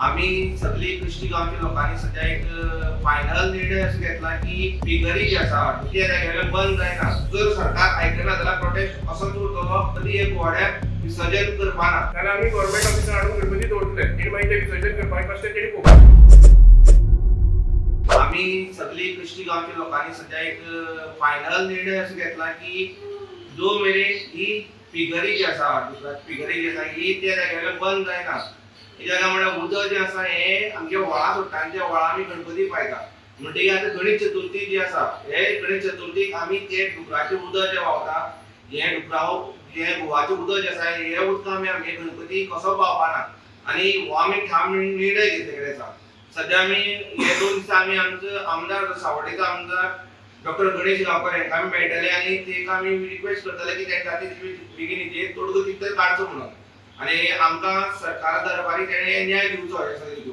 आम्ही सगळी कृष्टी गावच्या लोकांनी सध्या एक फायनल निर्णय असो घेतला की फिगरी जी आसा ती आता बंद जायना. जर सरकार आयकना जाल्यार प्रोटेस्ट असोच उरतलो. कधी एक गोड्याक विसर्जन करपाना जाल्यार आमी गव्हर्नमेंट ऑफिसार हाडून गणपती दवरतले आनी मागीर ते विसर्जन करपाक कशें तेणी पळोवपाचें. आम्ही सगळी कृष्टी गावच्या लोकांनी सध्या एक फायनल निर्णय असो घेतला की जो मेरेन ही फिगरी जी आसा फिगरी जी आसा ही त्या जाग्यार बंद जायना. हे जागा म्हणल्यार उदक जे आसा हे आमच्या व्हाळा सोडटा आनी त्या व्हाळा आमी गणपती पायता. म्हणटकीर आतां गणेश चतुर्थी जी आसा हे गणेश चतुर्थीक आमी ते डुकराचें उदक जे व्हांवता हे हे व्हाळाचें उदक जे आसा हे उदक आमी आमगे गणपती कसो पावपाना आनी हो आमी ठाम निर्णय घेतलेले आसा. सध्या आमी हे 2 दिसा आमी आमचो आमदार सावड्डेचो आमदार डॉक्टर गणेश गांवकर हांकां आमी मेळटले आनी तेका आमी रिक्वेस्ट करतले की ते जाती बेगीन तोडगो कितें काडचो म्हणून आनी आमकां सरकारा दरबारी तेणें न्याय दिवचो ह्या सगळ्यो.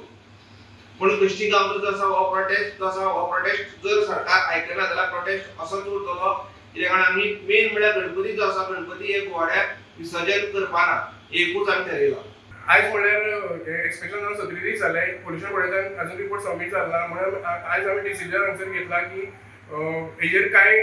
पूण कृष्टी गांवचो जो आसा हो प्रोटेस्ट जर सरकार आयकना जाल्यार प्रोटेस्ट असोच उरतलो. कित्याक आमी मेन म्हळ्यार गणपती जो आसा गणपती एक गोड्याक विसर्जन करपाना एकूच आमी थारायला. आयज म्हणल्यार एक्सपेक्शन जावन 17 दीस जाले, पोल्युशन बोर्डान आजून रिपोर्ट सबमीट जाल्ला. म्हणून आयज आमी डिसिजन हांगसर घेतला की हेजेर कांय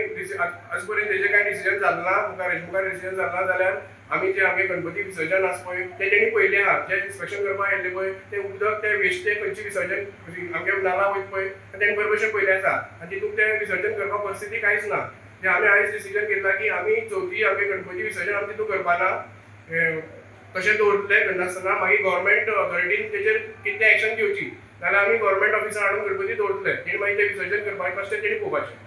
आज पर्यंत हेजेर कांय डिसिजन जाल्ला ना. मुखार डिसिजन जाल्ला जाल्यार आमी जे आमगे गणपती विसर्जन आसा पळय ते तेणी पयलें आहा. जे इन्स्पेक्शन करपाक येयल्ले पळय ते उदक ते वेस्ट ते खंयचे विसर्जन आमगे नाला वयता पळय तेणी बरोबरशें पयलें आसा आनी तितूंत ते विसर्जन करपाक परिस्थिती कांयच ना. जे आमी आयज डिसिजन घेतला की आमी चवथी आमगे गणपती विसर्जन आमी तितूंत करपाना, तशें दवरतले करनासतना. मागीर गव्हर्नमेंट ऑथॉरिटीन तेजेर कितें एक्शन घेवची जाल्यार आमी गव्हर्नमेंट ऑफिसार हाडून गणपती दवरतले आनी मागीर ते विसर्जन करपाक कशें तेणी पळोवपाचें.